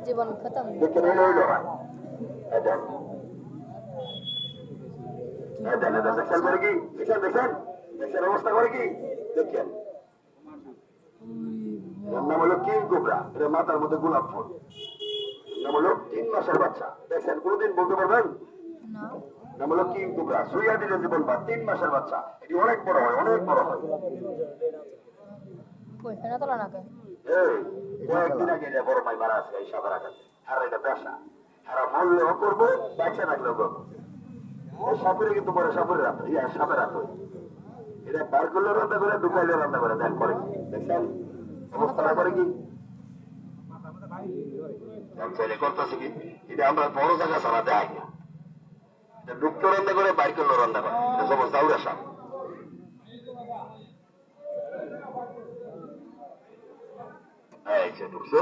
জীবন খতম। দেখে নিলে হইল না। দেখেন দেখেন করে কি দেখেন দেখেন দেখেন অবস্থা করে কি দেখেন। এর নাম হলো কিং কোবরা, এটা মাথার মধ্যে গোলাপ ফুল। নাম হলো 3 মাসের বাচ্চা। দেখছেন কোনদিন বলতে পারবেন? নাম হলো কিং কোবরা, সুইয়া দিলে জীবন বা 3 মাসের বাচ্চা। এটি অনেক বড় হয়, অনেক বড় হয়। কয়েকদিন আগে যে বড় মাই মারা আছে এই সাপের আঘাতে, আর এটা পেশা, আর মরলেও করবো, বাচ্চা থাকলেও করবো। সাপুরে কিন্তু পরে সাপুরে রাত, সাপের রাত হয়। এটা বার করলে রান্না করে, ঢুকাইলে রান্না করে, দেখ করে দেখছেন অবস্থাটা করে কি করতেছে কি। এটা আমরা বড় জায়গা ছাড়া দেয় না, ঢুকতে রান্না করে, বাইর করলে রান্না করে, যেমন চাউরা সাপ। ঢুকছে